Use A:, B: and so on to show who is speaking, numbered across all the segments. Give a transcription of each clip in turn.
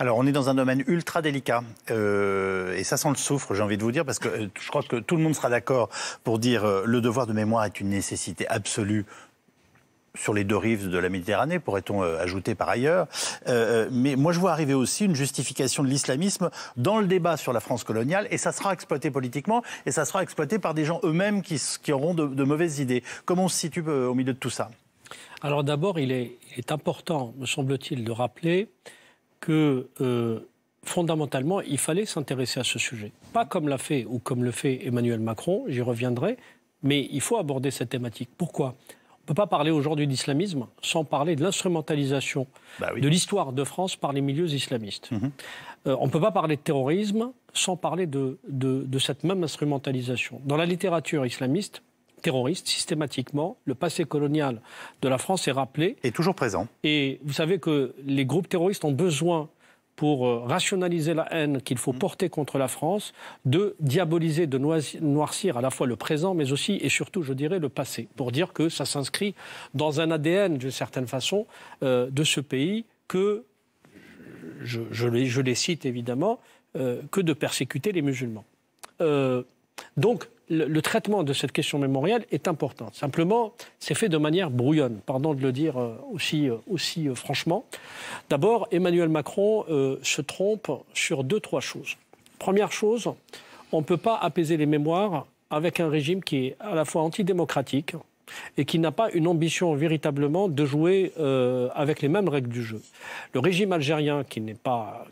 A: Alors, on est dans un domaine ultra délicat et ça sent le soufre, j'ai envie de vous dire, parce que je crois que tout le monde sera d'accord pour dire le devoir de mémoire est une nécessité absolue sur les deux rives de la Méditerranée, pourrait-on ajouter par ailleurs. Mais moi, je vois arriver aussi une justification de l'islamisme dans le débat sur la France coloniale, et ça sera exploité politiquement, et ça sera exploité par des gens eux-mêmes qui auront de mauvaises idées. Comment on se situe au milieu de tout ça ?
B: Alors d'abord, il est important, me semble-t-il, de rappeler que fondamentalement, il fallait s'intéresser à ce sujet. Pas comme l'a fait ou comme le fait Emmanuel Macron, j'y reviendrai, mais il faut aborder cette thématique. Pourquoi ? On ne peut pas parler aujourd'hui d'islamisme sans parler de l'instrumentalisation de l'histoire de France par les milieux islamistes. On ne peut pas parler de terrorisme sans parler de cette même instrumentalisation. Dans la littérature islamiste, terroriste, systématiquement, le passé colonial de la France est rappelé.
A: Et toujours présent.
B: Et vous savez que les groupes terroristes ont besoin, pour rationaliser la haine qu'il faut porter contre la France, de diaboliser, de noircir à la fois le présent, mais aussi et surtout, je dirais, le passé, pour dire que ça s'inscrit dans un ADN, d'une certaine façon, de ce pays que, je les cite évidemment, que de persécuter les musulmans. Donc, le traitement de cette question mémorielle est important. Simplement, c'est fait de manière brouillonne, pardon de le dire aussi franchement. D'abord, Emmanuel Macron se trompe sur 2-3 choses. Première chose, on ne peut pas apaiser les mémoires avec un régime qui est à la fois antidémocratique et qui n'a pas une ambition véritablement de jouer avec les mêmes règles du jeu. Le régime algérien, qui n'est pas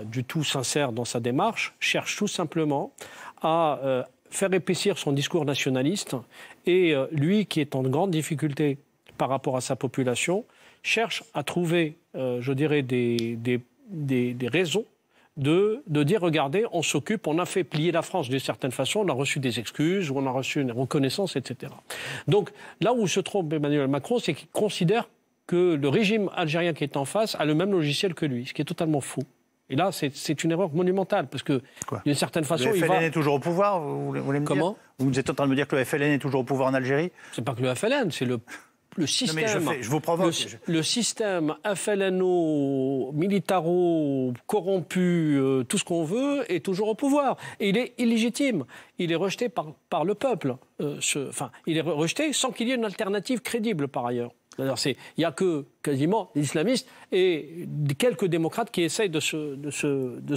B: du tout sincère dans sa démarche, cherche tout simplement à faire épaissir son discours nationaliste et lui, qui est en grande difficulté par rapport à sa population, cherche à trouver, je dirais, des raisons de dire, regardez, on s'occupe, on a fait plier la France d'une certaine façon, on a reçu des excuses, on a reçu une reconnaissance, etc. Donc là où se trompe Emmanuel Macron, c'est qu'il considère que le régime algérien qui est en face a le même logiciel que lui, ce qui est totalement faux. Et là, c'est une erreur monumentale, parce que, d'une certaine façon,
A: le FLN est toujours au pouvoir, vous voulez me
B: Comment
A: dire ? Vous êtes en train de me dire que le FLN est toujours au pouvoir en Algérie ?
B: C'est pas que le FLN, c'est le système.
A: Non mais je vous provoque.
B: Le système FLNO, militaro, corrompu, tout ce qu'on veut, est toujours au pouvoir. Et il est illégitime. Il est rejeté par le peuple. Il est rejeté sans qu'il y ait une alternative crédible, par ailleurs. Il n'y a que quasiment les islamistes et quelques démocrates qui essayent de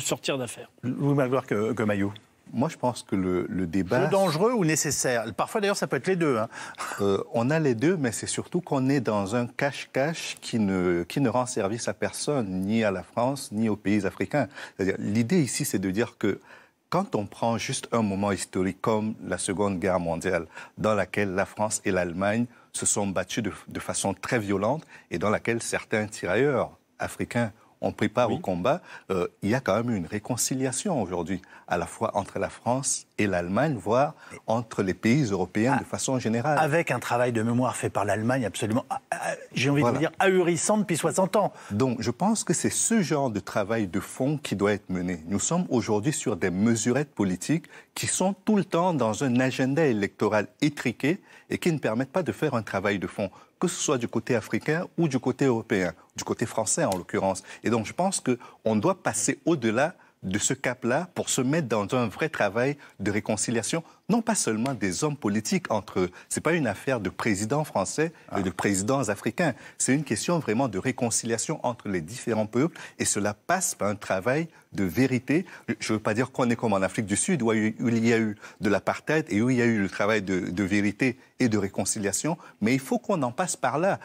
B: sortir d'affaire.
A: Louis Magloire que Maillot.
C: Moi, je pense que le débat...
A: C'est dangereux ou nécessaire ? Parfois, d'ailleurs, ça peut être les deux. Hein.
C: On a les deux, mais c'est surtout qu'on est dans un cache-cache qui ne rend service à personne, ni à la France, ni aux pays africains. C'est-à-dire, l'idée ici, c'est de dire que quand on prend juste un moment historique comme la Seconde Guerre mondiale, dans laquelle la France et l'Allemagne se sont battus de façon très violente et dans laquelle certains tirailleurs africains ont pris part au combat, il y a quand même une réconciliation aujourd'hui, à la fois entre la France et l'Allemagne, voire entre les pays européens de façon générale.
A: Avec un travail de mémoire fait par l'Allemagne absolument, j'ai envie de vous dire, ahurissant depuis 60 ans.
C: Donc je pense que c'est ce genre de travail de fond qui doit être mené. Nous sommes aujourd'hui sur des mesurettes politiques qui sont tout le temps dans un agenda électoral étriqué et qui ne permettent pas de faire un travail de fond, que ce soit du côté africain ou du côté européen, du côté français en l'occurrence. Et donc je pense qu'on doit passer au-delà de ce cap-là pour se mettre dans un vrai travail de réconciliation, non pas seulement des hommes politiques entre eux. Ce n'est pas une affaire de présidents français et de présidents africains. C'est une question vraiment de réconciliation entre les différents peuples et cela passe par un travail de vérité. Je ne veux pas dire qu'on est comme en Afrique du Sud où il y a eu de l'apartheid et où il y a eu le travail de vérité et de réconciliation, mais il faut qu'on en passe par là.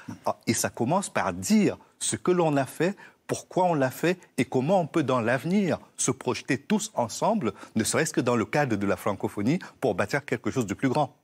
C: Et ça commence par dire ce que l'on a fait, pourquoi on l'a fait et comment on peut dans l'avenir se projeter tous ensemble, ne serait-ce que dans le cadre de la francophonie, pour bâtir quelque chose de plus grand.